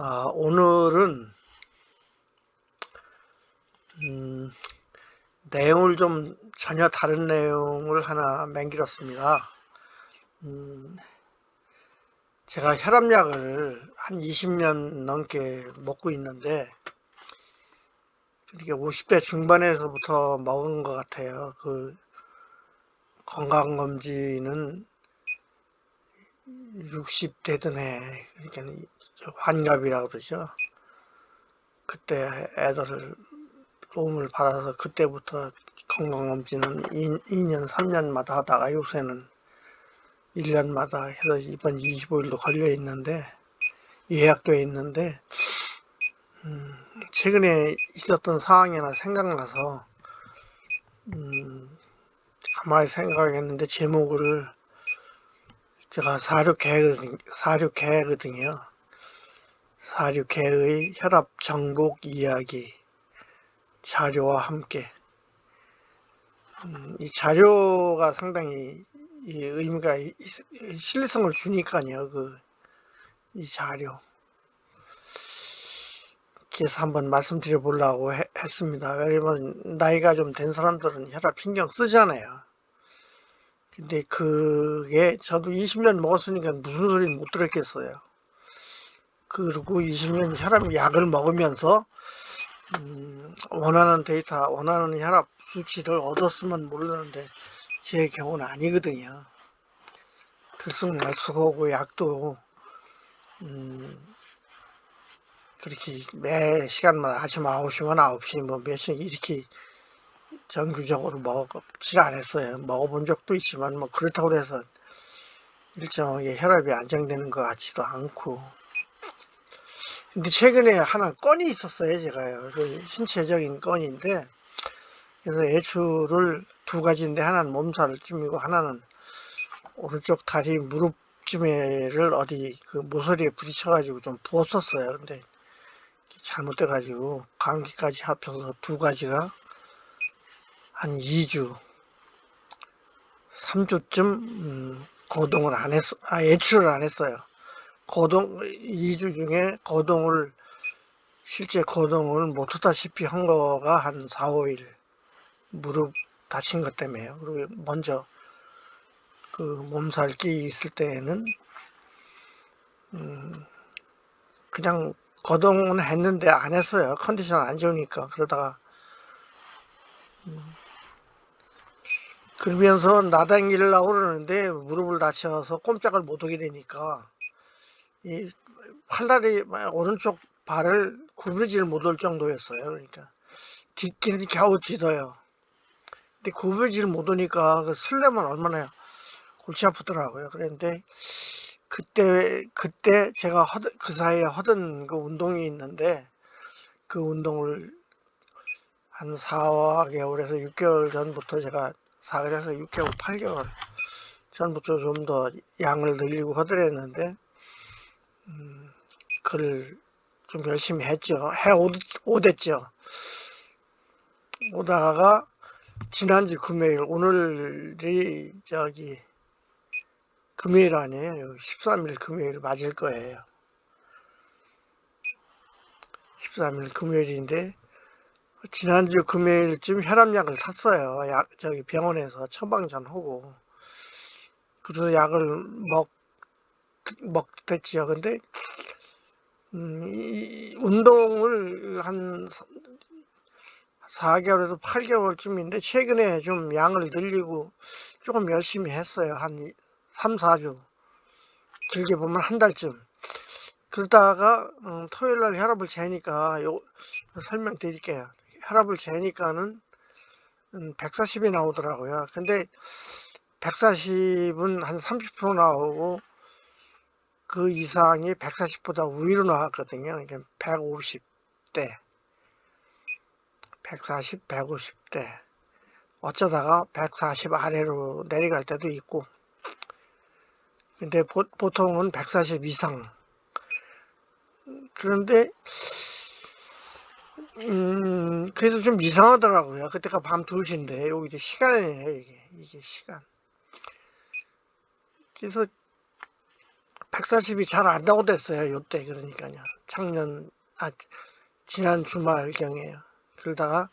오늘은 내용을 좀 전혀 다른 내용을 하나 맹길었습니다. 제가 혈압약을 한 20년 넘게 먹고 있는데 이게 50대 중반에서부터 먹은 것 같아요. 그 건강검진은 60대던 해, 그러니까 환갑이라고 그러죠. 그때 애들을 도움을 받아서 그때부터 건강검진은 2년, 3년마다 하다가 요새는 1년마다 해서 이번 25일도 걸려 있는데, 예약되어 있는데, 최근에 있었던 상황이나 생각나서, 가만히 생각했는데, 제목을 제가 사륙개거든요. 사륙개의 혈압 정복 이야기, 자료와 함께. 이 자료가 상당히 이 의미가, 신뢰성을 주니까요, 이 자료. 그래서 한번 말씀드려 보려고 했습니다. 왜냐면 나이가 좀 된 사람들은 혈압 신경 쓰잖아요. 근데 그게 저도 20년 먹었으니까 무슨 소리는 못 들었겠어요. 그리고 20년 혈압 약을 먹으면서 원하는 데이터, 원하는 혈압 수치를 얻었으면 모르는데 제 경우는 아니거든요. 들쑥날쑥하고 약도 그렇게 매 시간마다 아침 9시면 9시 뭐 몇 시 이렇게 정규적으로 먹질 않았어요. 먹어본 적도 있지만 뭐 그렇다고 해서 일정하게 혈압이 안정되는 것 같지도 않고. 근데 최근에 하나 건이 있었어요. 제가요. 그 신체적인 건인데, 그래서 애출을 두 가지인데 하나는 몸살을 찜이고 하나는 오른쪽 다리 무릎쯤에를 어디 그 모서리에 부딪혀가지고 좀 부었었어요. 근데 잘못돼가지고 감기까지 합쳐서 두 가지가 한 2주, 3주쯤 거동을 안 했어, 애출을 안 했어요. 2주 중에 실제 거동을 못하다시피 한 거가 한 4, 5일. 무릎 다친 것 때문에요. 그리고 먼저 그 몸살기 있을 때에는, 그냥 거동은 했는데 안 했어요. 컨디션 안 좋으니까. 그러면서 나다니려고 그러는데 무릎을 다쳐서 꼼짝을 못 하게 되니까 이 팔다리 오른쪽 발을 구부리지를 못할 정도였어요. 그러니까 딛기는 겨우 딛어요. 근데 구부리지를 못하니까 그 설레면 얼마나 골치 아프더라고요. 그런데 그때 제가 그 사이에 하던 그 운동이 있는데 그 운동을 한 4개월에서 6개월 전부터 제가 4개월에서 6개월, 8개월 전부터 좀 더 양을 늘리고 하더랬는데 그를 좀 열심히 했죠. 오댔죠. 오다가 지난주 금요일, 오늘이 금요일 아니에요. 13일 금요일 맞을 거예요. 13일 금요일인데 지난주 금요일쯤 혈압약을 샀어요. 병원에서 처방전하고. 그래서 약을 먹댔지요. 근데 운동을 한 4개월에서 8개월쯤인데 최근에 좀 양을 늘리고 조금 열심히 했어요. 한 3, 4주. 길게 보면 한 달쯤. 그러다가 토요일날 혈압을 재니까 설명드릴게요. 혈압을 재니까는 140이 나오더라고요. 근데 140은 한 30% 나오고 그 이상이 140보다 위로 나왔거든요. 그러니까 150대, 140, 150대. 어쩌다가 140 아래로 내려갈 때도 있고. 근데 보통은 140 이상. 그런데 그래서 좀 이상하더라고요. 그때가 밤 2시인데 여기 이제 시간이에요. 이게 시간. 그래서 140이 잘 안 나오겠어요. 요때 그러니까요. 지난 주말경에요. 그러다가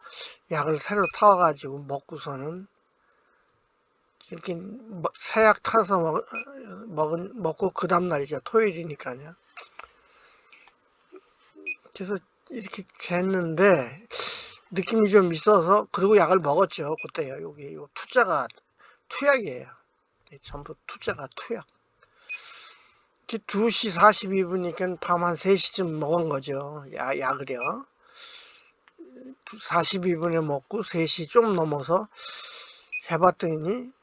약을 새로 타와가지고 먹고서는 이렇게 새약 타서 먹고 그 다음날이죠. 토요일이니까요. 그래서 이렇게 쟀는데 느낌이 좀 있어서, 그리고 약을 먹었죠. 그때요. 여기 요 투자가 투약이에요. 전부 투자가 투약. 2시 42분이니까 밤 한 3시쯤 먹은 거죠. 약을요. 42분에 먹고 3시 좀 넘어서 재봤더니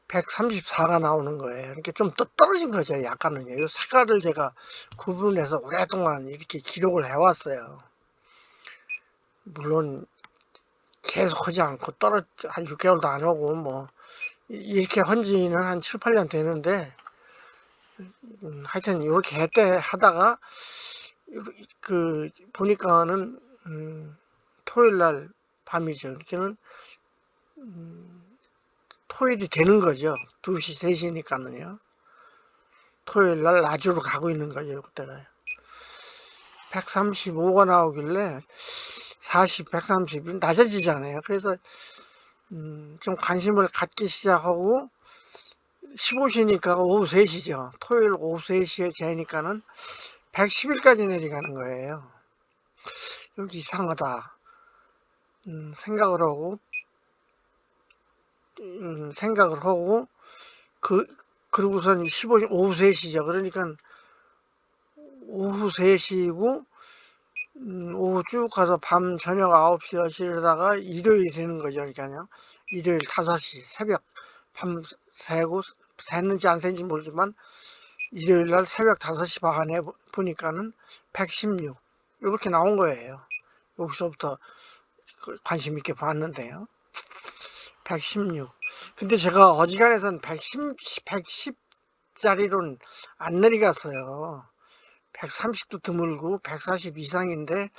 134가 나오는 거예요. 이렇게 좀 떨어진 거죠. 약간은요. 이 색깔을 제가 구분해서 오랫동안 이렇게 기록을 해왔어요. 물론 계속 하지 않고 한 6개월도 안 하고 뭐 이렇게 한지는 한 7, 8년 되는데, 하여튼 이렇게 하다가 보니까는 토요일날 밤이죠. 이렇게는 토요일이 되는 거죠. 2시, 3시니까는요. 토요일날 낮으로 가고 있는 거죠. 그때가 135가 나오길래 40, 130이 낮아지잖아요. 그래서 좀 관심을 갖기 시작하고 15시니까 오후 3시죠. 토요일 오후 3시에 재니까는 110일까지 내려가는 거예요. 여기 이상하다 생각을 하고 그러고선 15시 오후 3시죠. 그러니까 오후 3시고 오후 쭉 가서 밤 저녁 9시 10시 이러다가 일요일이 되는 거죠. 그러니까요. 일요일 5시 새벽 밤 새고 샜는지 안 샜는지 모르지만 일요일날 새벽 5시 반에 보니까는 116 이렇게 나온 거예요. 여기서부터 관심 있게 봤는데요. 116. 근데 제가 어지간해선 110짜리로는 안 내려갔어요. 130도 드물고 140 이상인데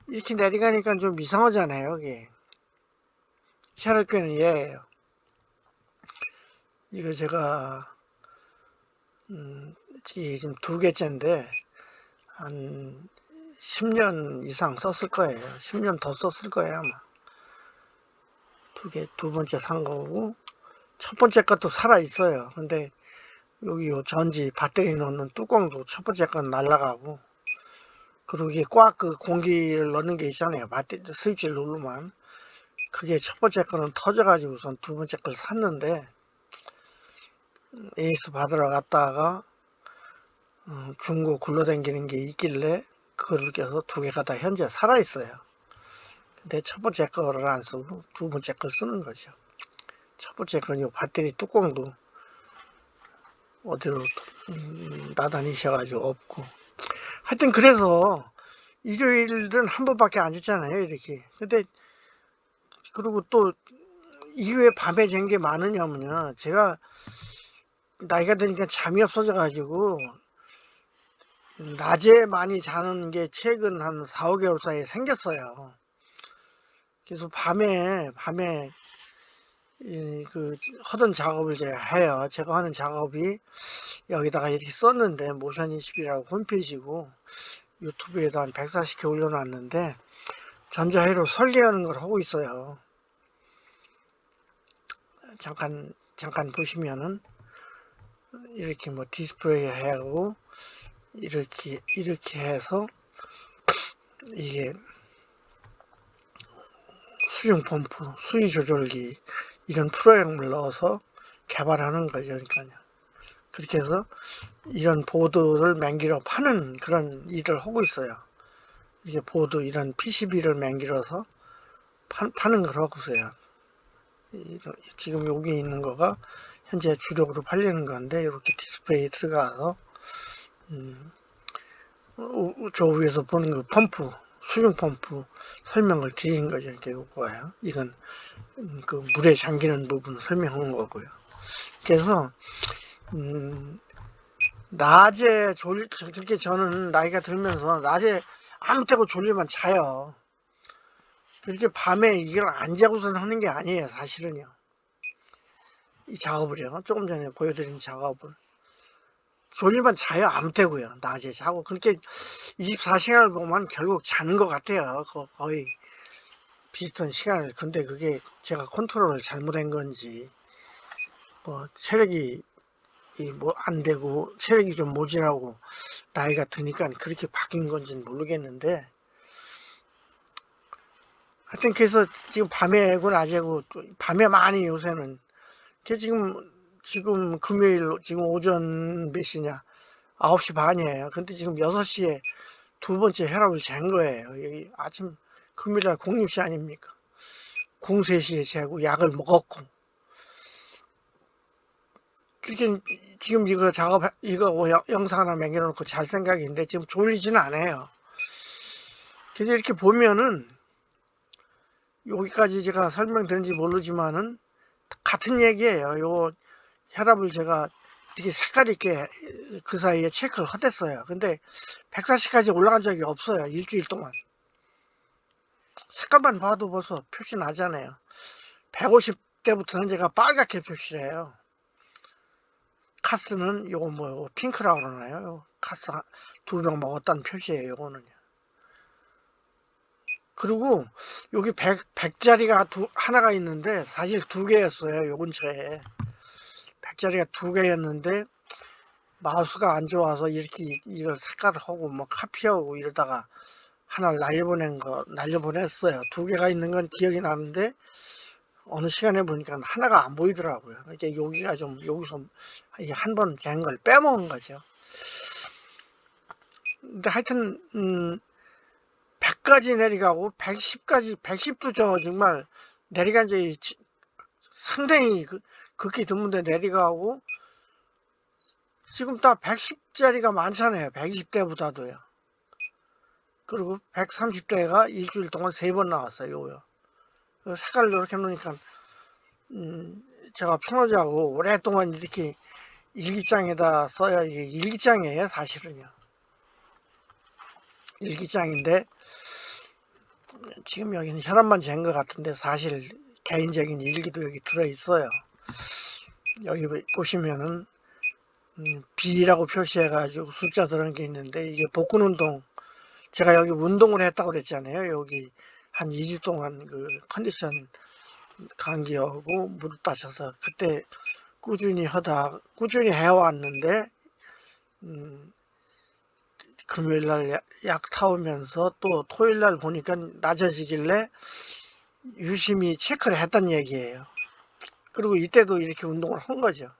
이렇게 내려가니까 좀 이상하잖아요. 이게 혈액균은 얘예요. 이거 제가 지금 2개째인데 한 10년 이상 썼을 거예요. 10년 더 썼을 거예요 아마. 두 번째 산 거고, 첫 번째 것도 살아 있어요. 근데 여기 요 전지 배터리 넣는 뚜껑도 첫 번째 건 날라가고, 그리고 이게 꽉 공기를 넣는 게 있잖아요. 배터리 스위치를 누르면. 그게 첫 번째 거는 터져가지고선 두 번째 걸 샀는데, 에이스 받으러 갔다가 중고 굴러다니는 게 있길래 그거를 껴서 2개가 다 현재 살아 있어요. 근데 첫 번째 거를 안 쓰고 두 번째 걸 쓰는 거죠. 첫 번째 건 요 배터리 뚜껑도 어디로 나다니셔가지고 없고. 하여튼 그래서 일요일은 한 번밖에 안 잤잖아요. 이렇게. 근데 그리고 또 이후에 밤에 잔 게 많으냐면요. 제가 나이가 드니까 잠이 없어져가지고 낮에 많이 자는 게 최근 한 4, 5개월 사이에 생겼어요. 그래서 밤에 하던 작업을 제가 해요. 제가 하는 작업이 여기다가 이렇게 썼는데, 모션20이라고 홈페이지고 유튜브에도 한 140개 올려놨는데 전자회로 설계하는 걸 하고 있어요. 잠깐 보시면은 이렇게 뭐 디스플레이 하고 이렇게 해서 이게 수중 펌프, 수위 조절기 이런 프로그램을 넣어서 개발하는 거죠. 그러니까요. 그렇게 해서 이런 보드를 맹기로 파는 그런 일을 하고 있어요. 이게 보드 이런 PCB를 맹기로서 파는 걸 하고 있어요. 지금 여기 있는 거가 현재 주력으로 팔리는 건데, 이렇게 디스플레이 들어가서 저 위에서 보는 그 펌프, 수중 펌프 설명을 드리는 거죠. 이렇게 요거예요. 이건 그 물에 잠기는 부분 설명하는 거고요. 그래서 낮에 그렇게 저는 나이가 들면서 낮에 아무 때고 졸리면 자요. 그렇게 밤에 이걸 안 자고선 하는 게 아니에요. 사실은요. 이 작업을요. 조금 전에 보여드린 작업을 졸리면 자요. 아무 때고요. 낮에 자고. 그렇게 24시간을 보면 결국 자는 것 같아요. 거의 비슷한 시간을. 근데 그게 제가 컨트롤을 잘못한 건지, 뭐, 체력이 뭐 안 되고, 체력이 좀 모질하고, 나이가 드니까 그렇게 바뀐 건지는 모르겠는데, 하여튼 그래서 지금 밤에고 낮에고, 밤에 많이 요새는, 지금 금요일, 지금 오전 몇 시냐? 9시 반이에요. 근데 지금 6시에 두 번째 혈압을 잰 거예요. 여기 아침 금요일날 공휴시 아닙니까? 03시에 재고 약을 먹었고. 그렇게 지금 이거 영상 하나 남겨놓고 잘 생각인데 지금 졸리지는 않아요. 그래서 이렇게 보면은 여기까지 제가 설명드는지 모르지만은 같은 얘기예요. 요 혈압을 제가 되게 색깔 있게 그 사이에 체크를 했댔어요. 근데 140까지 올라간 적이 없어요. 일주일 동안. 색깔만 봐도 벌써 표시 나잖아요. 150대부터는 제가 빨갛게 표시를 해요. 카스는 요거 뭐 핑크라고 그러나요? 카스 2병 먹었다는 표시예요. 요거는요. 그리고 여기 100짜리가 하나가 있는데 사실 2개였어요. 요 근처에 100짜리가 2개였는데 마우스가 안 좋아서 이렇게 이걸 색깔을 하고 뭐 카피하고 이러다가 하나 날려보냈어요. 2개가 있는 건 기억이 나는데 어느 시간에 보니까 하나가 안 보이더라고요. 이렇게 여기가 좀 여기서 한 번 잰 걸 빼먹은 거죠. 근데 하여튼 100까지 내려가고 110까지 110도 정말 내려간 적이 상당히 극히 드문데 내려가고 지금 다 110짜리가 많잖아요. 120대보다도요. 그리고 130대가 일주일 동안 3번 나왔어요. 색깔을 이렇게 놓으니까 제가 편하자고 오랫동안 이렇게 일기장에다 써야 이게 일기장이에요. 사실은요. 일기장인데 지금 여기는 혈압만 잰 것 같은데 사실 개인적인 일기도 여기 들어있어요. 여기 보시면은 B라고 표시해가지고 숫자 들어간 게 있는데 이게 복근 운동 제가 여기 운동을 했다고 그랬잖아요. 여기 한 2주 동안 그 컨디션 감기하고 무릎 다쳐서 그때 꾸준히 해왔는데 금요일날 약 타오면서 또 토요일날 보니까 낮아지길래 유심히 체크를 했단 얘기예요. 그리고 이때도 이렇게 운동을 한 거죠.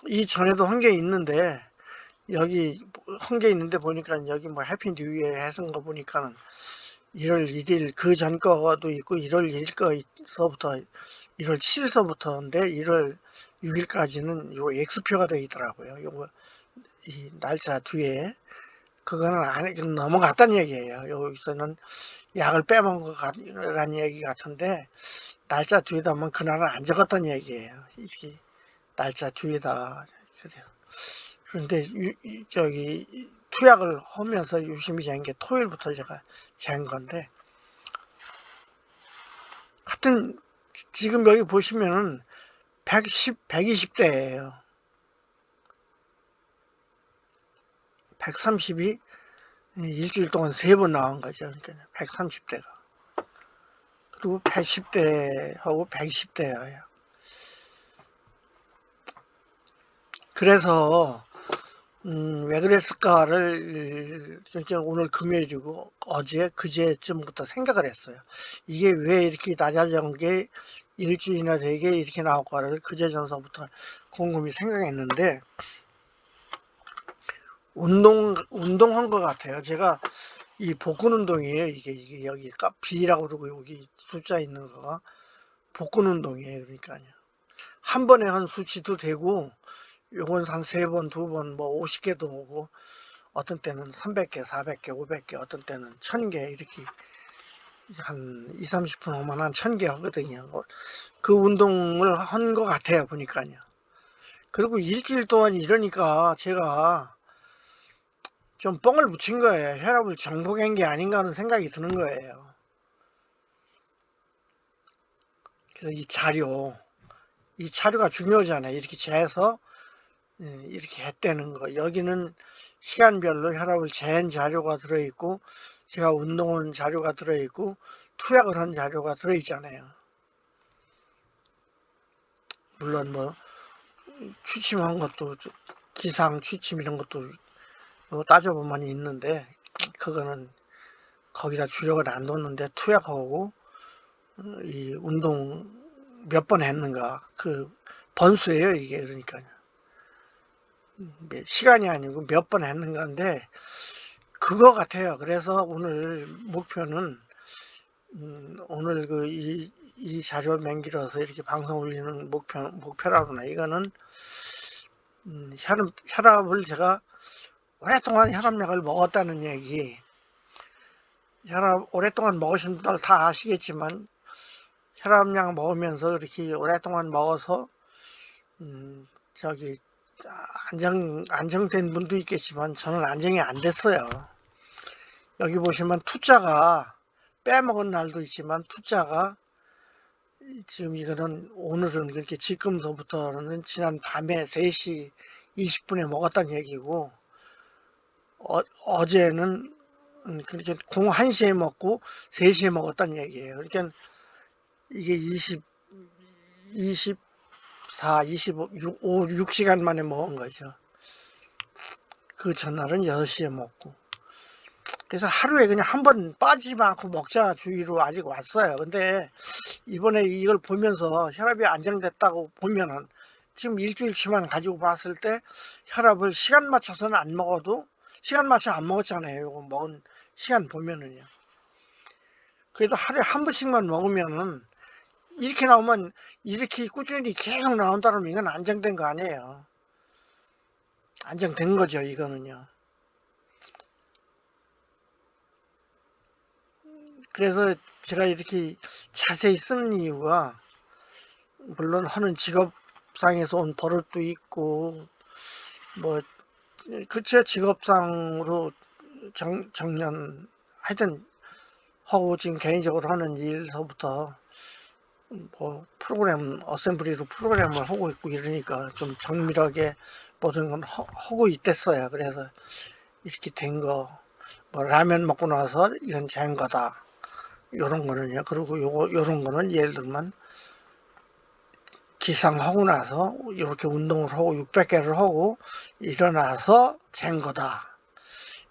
이전에도 한 게 있는데 여기 한 게 있는데 보니까 여기 뭐 해피 뉴 이어 해서 거 보니까는 1월 1일 그 전 거도 있고 1월 1일 거서부터 1월 7일서부터인데 1월 6일까지는 요 X표가 되어 있더라고요. 요거 이 날짜 뒤에 그거는 안에 넘어갔다는 얘기예요. 여기서는 약을 빼먹은 것 같은 얘기 같은데 날짜 뒤에다 하면 그날은 안 적었다는 얘기예요. 이게 날짜 뒤에다 그래요. 그런데 저기 투약을 하면서 유심히 잰 게 토요일부터 제가 잰 건데 하여튼 지금 여기 보시면은 120대예요. 130이 일주일 동안 3번 나온 거죠. 그러니까 130대가. 그리고 80대하고 120대예요. 그래서 왜 그랬을까를 오늘 금요일이고 어제 그제쯤부터 생각을 했어요. 이게 왜 이렇게 낮아진 게 일주일이나 되게 이렇게 나올까를 그제 전서부터 곰곰이 생각했는데 운동한 것 같아요. 제가 이 복근 운동이에요. 이게 여기 B라고 그러고 여기 숫자 있는 거가 복근 운동이에요. 그러니까요. 한 번에 한 수치도 되고 요건 한 3번, 2번, 뭐 50개도 오고 어떤 때는 300개, 400개, 500개, 어떤 때는 1000개 이렇게 한 2, 30분 오면 한 1000개 하거든요. 그 운동을 한 것 같아요. 보니까요. 그리고 일주일 동안 이러니까 제가 좀 뻥을 붙인 거예요. 혈압을 정복한 게 아닌가 하는 생각이 드는 거예요. 그래서 이 자료가 중요하잖아요. 이렇게 재서 이렇게 했다는 거. 여기는 시간별로 혈압을 재는 자료가 들어있고 제가 운동한 자료가 들어있고 투약을 한 자료가 들어있잖아요. 물론 뭐 취침한 것도 기상 취침 이런 것도 뭐 따져보면 있는데 그거는 거기다 주력을 안 뒀는데 투약하고 이 운동 몇 번 했는가 그 번수예요 이게. 그러니까 시간이 아니고 몇 번 했는가인데 그거 같아요. 그래서 오늘 목표는 오늘 이 자료 맹기로서 이렇게 방송 올리는 목표라구나. 이거는 혈압을 제가 오랫동안 혈압약을 먹었다는 얘기. 혈압 오랫동안 먹으신 분들 다 아시겠지만 혈압약 먹으면서 이렇게 오랫동안 먹어서 저기 안정된 분도 있겠지만 저는 안정이 안 됐어요. 여기 보시면 투자가 빼먹은 날도 있지만 투자가 지금 이거는 오늘은 그렇게 지금서부터는 지난 밤에 3시 20분에 먹었다는 얘기고 어제는 그렇게 1시에 먹고 3시에 먹었다는 얘기예요. 그러니까 이게 24, 25, 6시간 만에 먹은 거죠. 그 전날은 6시에 먹고. 그래서 하루에 그냥 한 번 빠지지 않고 먹자 주의로 아직 왔어요. 근데 이번에 이걸 보면서 혈압이 안정됐다고 보면은 지금 일주일치만 가지고 봤을 때 혈압을 시간 맞춰서는 안 먹어도 시간 맞춰 안 먹었잖아요. 이거 먹은 시간 보면은요. 그래도 하루에 한 번씩만 먹으면은 이렇게 나오면 이렇게 꾸준히 계속 나온다면 이건 안정된 거 아니에요. 안정된 거죠, 이거는요. 그래서 제가 이렇게 자세히 쓰는 이유가 물론 하는 직업상에서 온 버릇도 있고 뭐 그쵸 직업상으로 정년 하여튼 하고 지금 개인적으로 하는 일서부터 뭐 프로그램 어셈블리로 프로그램을 하고 있고 이러니까 좀 정밀하게 모든 건 하고 있댔어요. 그래서 이렇게 된 거 뭐 라면 먹고 나서 이건 된 거다 요런 거는요. 그리고 요런 거는 예를 들면 기상하고 나서 이렇게 운동을 하고 600개를 하고 일어나서 잰 거다.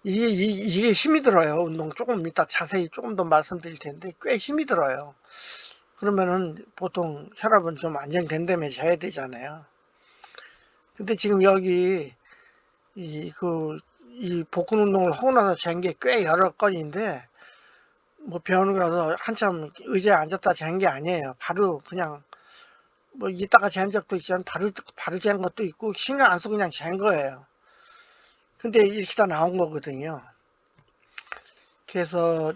이게 힘이 들어요. 운동 조금 이따 자세히 조금 더 말씀드릴 텐데 꽤 힘이 들어요. 그러면은 보통 혈압은 좀 안정된 다음에 재야 되잖아요. 근데 지금 여기 이 복근 운동을 하고 나서 잰 게 꽤 여러 건인데 뭐 병원 가서 한참 의자에 앉았다 잰 게 아니에요. 바로 그냥 뭐 이따가 재는 적도 있지만 바로 재는 것도 있고 신경 안 쓰고 그냥 잰 거예요. 근데 이렇게 다 나온 거거든요. 그래서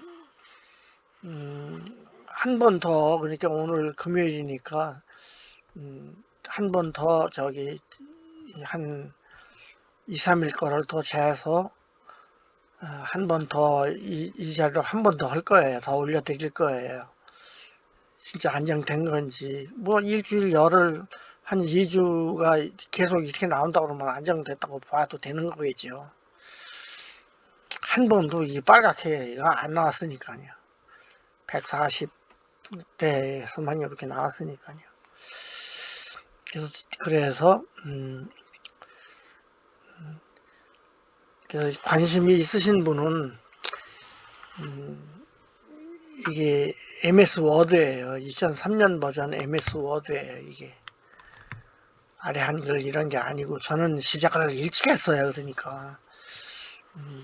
한 번 더 그러니까 오늘 금요일이니까 한 번 더 저기 한 2, 3일 거를 더 재서 한 번 더 이 자리로 한 번 더 할 거예요. 더 올려드릴 거예요. 진짜 안정된 건지 뭐 일주일 열흘 한 2주가 계속 이렇게 나온다 그러면 안정됐다고 봐도 되는 거겠죠. 한 번도 이 빨갛게가 안 나왔으니까요. 140대에서만 이렇게 나왔으니까요. 그래서 관심이 있으신 분은 이게 MS 워드예요. 2003년 버전 MS 워드예요. 이게 아래 한글 이런 게 아니고 저는 시작을 일찍 했어요. 그러니까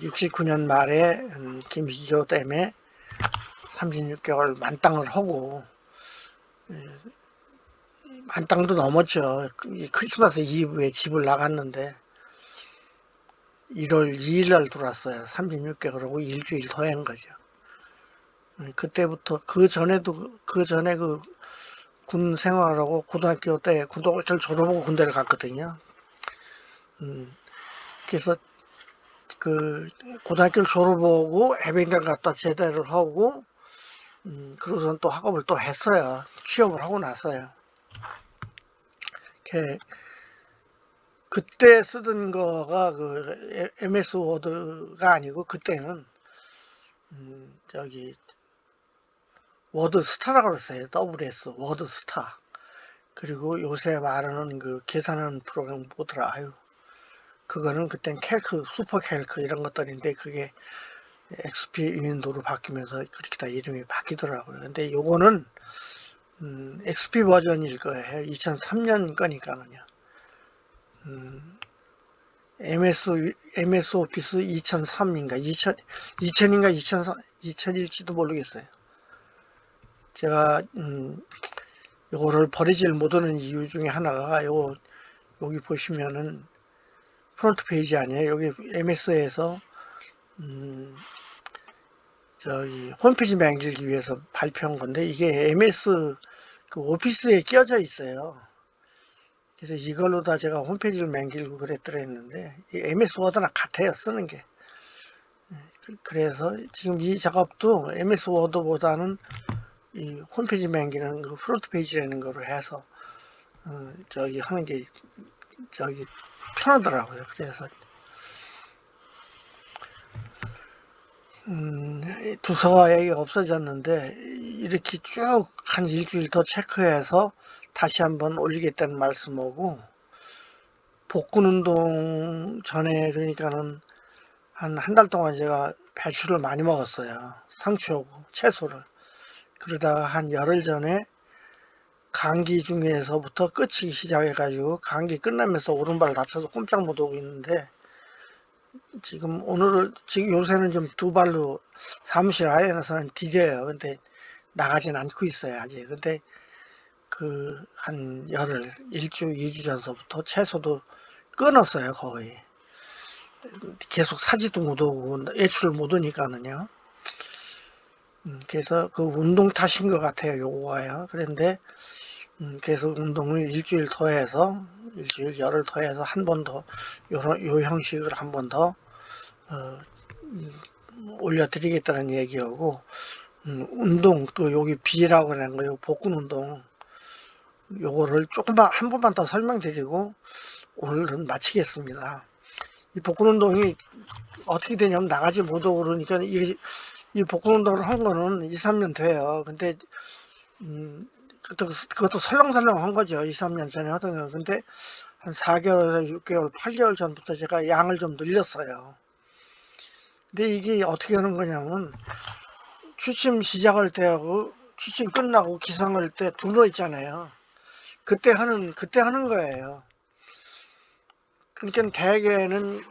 69년 말에 김시조 때문에 36개월 만땅을 하고 만땅도 넘었죠. 크리스마스 이브에 집을 나갔는데 1월 2일 날 들어왔어요. 36개월하고 일주일 더 한 거죠. 그때부터 그 전에 그 군 생활하고 고등학교 때 고등학교를 졸업하고 군대를 갔거든요. 그래서 그 고등학교를 졸업하고 해병대를 갔다 제대를 하고 그러고선 또 학업을 또 했어요. 취업을 하고 나서요. 그때 쓰던 거가 그 MS 워드가 아니고 그때는 저기 워드 스타라고 그랬어요. WS 워드 스타. 그리고 요새 말하는 그 계산하는 프로그램 뭐더라. 아유. 그거는 그땐 캘크, 슈퍼 캘크 이런 것들인데 그게 XP 윈도우로 바뀌면서 그렇게 다 이름이 바뀌더라고요. 근데 요거는 XP 버전일 거예요. 2003년 거니까는요. MS 오피스 2003인가 2000인가 2001지도 모르겠어요. 제가 요거를 버리질 못하는 이유 중에 하나가 여기 보시면은 프론트 페이지 아니에요. 여기 MS에서 저기 홈페이지 만들기 위해서 발표한 건데 이게 MS 그 오피스에 끼어져 있어요. 그래서 이걸로 다 제가 홈페이지를 만들고 그랬더랬는데 MS 워드나 같아요, 쓰는 게. 그래서 지금 이 작업도 MS 워드보다는 이 홈페이지 만기는 그 프론트 페이지라는 거로 해서 저기 하는 게 저기 편하더라고요. 그래서 두서가 여기 없어졌는데 이렇게 쭉 한 일주일 더 체크해서 다시 한번 올리겠다는 말씀하고 복근 운동 전에 그러니까는 한 달 동안 제가 배추를 많이 먹었어요. 상추하고 채소를. 그러다가 한 열흘 전에 감기 중에서부터 끝이기 시작해가지고 감기 끝나면서 오른발 다쳐서 꼼짝 못하고 있는데 지금 지금 요새는 좀 두 발로 사무실 안에서는 디뎌요. 근데 나가진 않고 있어요, 아직. 근데 그 한 열흘, 1주, 2주 전서부터 채소도 끊었어요, 거의. 계속 사지도 못하고 외출 못하니까는요. 그래서 그 운동 탓인 것 같아요, 요거가요. 그런데 계속 운동을 일주일 더 해서 열흘 더 해서 한 번 더 요 형식을 한 번 더 올려드리겠다는 얘기하고 운동 또 여기 B라고 하는 거요 복근 운동 요거를 조금만 한 번만 더 설명드리고 오늘은 마치겠습니다. 이 복근 운동이 어떻게 되냐면 나가지 못하고 그러니까 이 복근 운동을 한 거는 2, 3년 돼요. 근데 그것도 설렁설렁 한 거죠. 2, 3년 전에 하던 거. 근데 한 4개월, 6개월, 8개월 전부터 제가 양을 좀 늘렸어요. 근데 이게 어떻게 하는 거냐면 취침 시작할 때하고 취침 끝나고 기상할 때 둘러 있잖아요. 그때 하는 거예요. 그러니까 대개는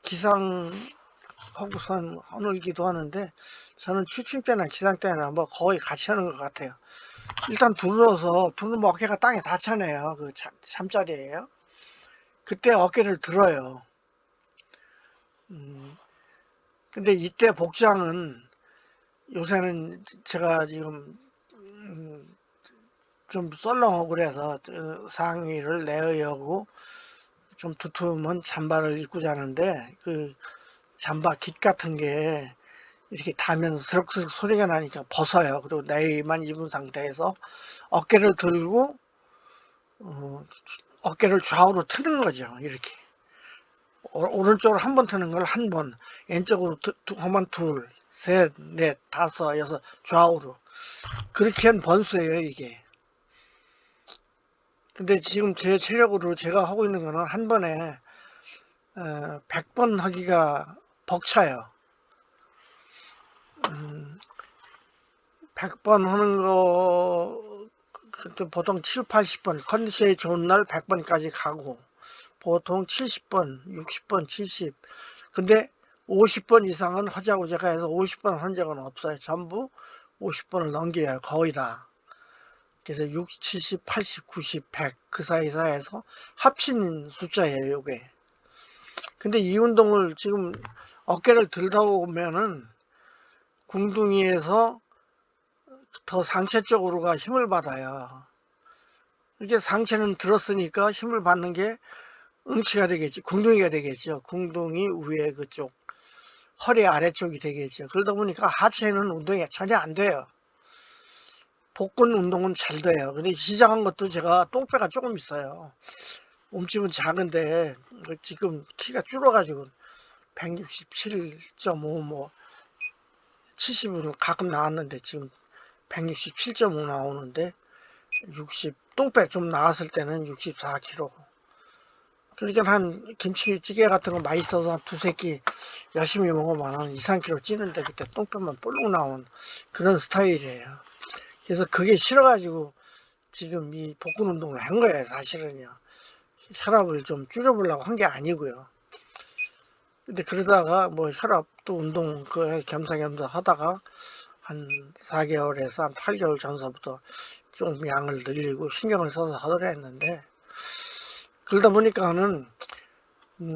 기상하고선 허늘기도 하는데 저는 취침 때나 기상 때나 뭐 거의 같이 하는 것 같아요. 일단 두르면 어깨가 땅에 닿잖아요. 그 잠자리에요. 그때 어깨를 들어요. 근데 이때 복장은 요새는 제가 지금 좀 썰렁하고 그래서 상의를 내의하고 좀 두툼한 잠바를 입고 자는데 그 잠바 깃 같은 게 이렇게 닿으면서 스럭스럭 소리가 나니까 벗어요. 그리고 내의만 입은 상태에서 어깨를 들고 어깨를 좌우로 트는 거죠. 이렇게 오른쪽으로 한 번 트는 걸 한 번, 왼쪽으로 하면 둘, 셋, 넷, 다섯, 여섯 좌우로 그렇게 한 번수예요 이게. 근데 지금 제 체력으로 제가 하고 있는 거는 한 번에 100번 하기가 벅차요. 100번 하는 거 보통 7, 80번 컨디션이 좋은 날 100번까지 가고 보통 70번, 60번, 70 근데 50번 이상은 하자고 제가 해서 50번 한 적은 없어요. 전부 50번을 넘겨요. 거의 다. 그래서 60, 70, 80, 90, 100 그 사이에서 합친 숫자예요. 요게. 근데 이 운동을 지금 어깨를 들다 보면은 궁둥이에서 더 상체 쪽으로가 힘을 받아요. 이게 상체는 들었으니까 힘을 받는 게 응치가 되겠지. 궁둥이가 되겠죠. 궁둥이 위에 그쪽 허리 아래쪽이 되겠죠. 그러다 보니까 하체는 운동이 전혀 안 돼요. 복근 운동은 잘 돼요. 근데 시작한 것도 제가 똥배가 조금 있어요. 몸집은 작은데 지금 키가 줄어가지고 167.5 뭐 70은 가끔 나왔는데 지금 167.5 나오는데 60 똥배 좀 나왔을 때는 64kg. 그러니까 한 김치찌개 같은 거 맛있어서 한 두세 끼 열심히 먹으면 한 2, 3kg 찌는데 그때 똥배만 볼록 나온 그런 스타일이에요. 그래서 그게 싫어가지고 지금 이 복근 운동을 한 거예요, 사실은요. 혈압을 좀 줄여보려고 한 게 아니고요. 근데 그러다가 뭐 혈압도 운동 그 겸사겸사 하다가 한 4개월에서 한 8개월 전서부터 좀 양을 늘리고 신경을 써서 하더라 했는데, 그러다 보니까는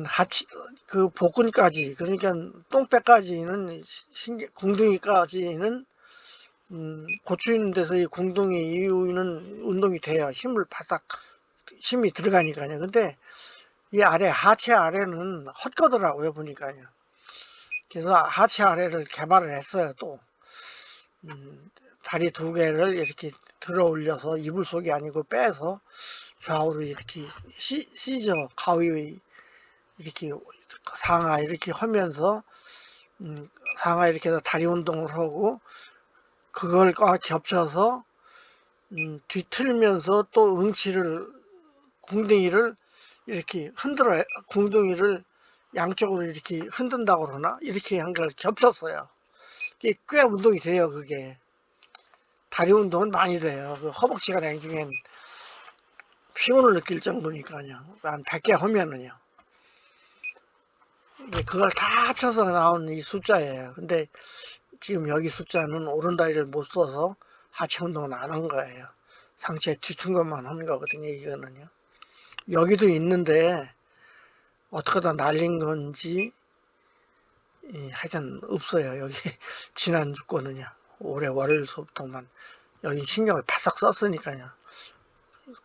하치 그 복근까지, 그러니까 똥배까지는 궁둥이까지는 고추 있는 데서 이 궁둥이 이유는 운동이 돼야 힘을 바싹 힘이 들어가니까요. 근데 이 아래 하체 아래는 헛거더라고요 보니까요. 그래서 하체 아래를 개발을 했어요. 또 다리 두 개를 이렇게 들어 올려서 이불 속이 아니고 빼서 좌우로 이렇게 시저 가위 이렇게 상하 이렇게 하면서 상하 이렇게 해서 다리 운동을 하고, 그걸과 겹쳐서 뒤틀면서 또 궁둥이를 이렇게 흔들어요. 궁둥이를 양쪽으로 이렇게 흔든다고 그러나 이렇게 한 걸 겹쳤어요. 이게 꽤 운동이 돼요. 그게 다리 운동은 많이 돼요. 그 허벅지가 나중엔 피곤을 느낄 정도니까요. 한 100개 하면은요. 그걸 다 합쳐서 나온 이 숫자예요. 근데 지금 여기 숫자는 오른다리를 못 써서 하체 운동은 안 한 거예요. 상체 뒤튼 것만 하는 거거든요. 이거는요. 여기도 있는데 어떻게 다 날린 건지 하여튼 없어요. 여기 지난주 거는요. 올해 월요일서부터만 여기 신경을 바싹 썼으니까요.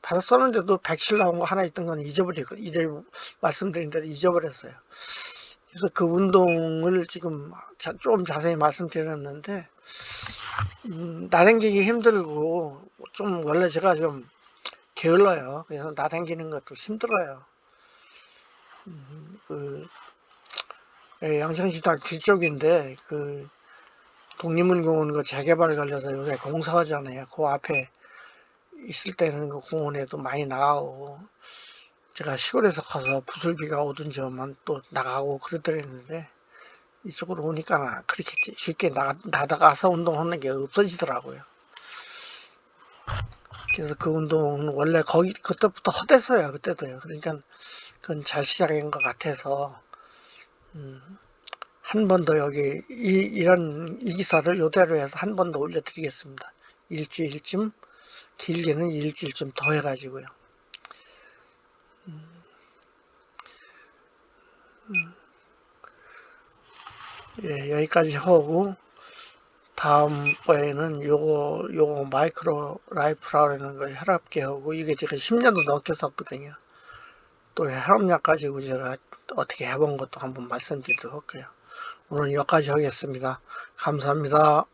바싹 썼는데도 107 나온 거 하나 있던 건 잊어버리고, 이제 말씀드린 대로 잊어버렸어요. 그래서 그 운동을 지금 좀 자세히 말씀드렸는데, 나당기기 힘들고, 좀 원래 제가 좀 게을러요. 그래서 나당기는 것도 힘들어요. 양천시장 뒤쪽인데, 독립문공원 그 재개발 관련해서 요새 공사하잖아요. 그 앞에 있을 때는 그 공원에도 많이 나가고, 제가 시골에서 가서 부슬비가 오든지 하면 또 나가고 그러더랬는데, 이쪽으로 오니까 그렇게 쉽게 나가서 운동하는 게 없어지더라고요. 그래서 그 운동은 원래 그때부터 헛했어요. 그때도요. 그러니까 그건 잘 시작한 것 같아서, 한 번 더 여기 이런 이 기사를 요대로 해서 한 번 더 올려드리겠습니다. 일주일쯤, 길게는 일주일쯤 더 해가지고요. 예, 여기까지 하고 다음번에는 요거 마이크로 라이프라는 걸 혈압계 하고, 이게 제가 10년도 넘게 썼거든요. 또 혈압약 가지고 제가 어떻게 해본 것도 한번 말씀드리도록 할게요. 오늘 여기까지 하겠습니다. 감사합니다.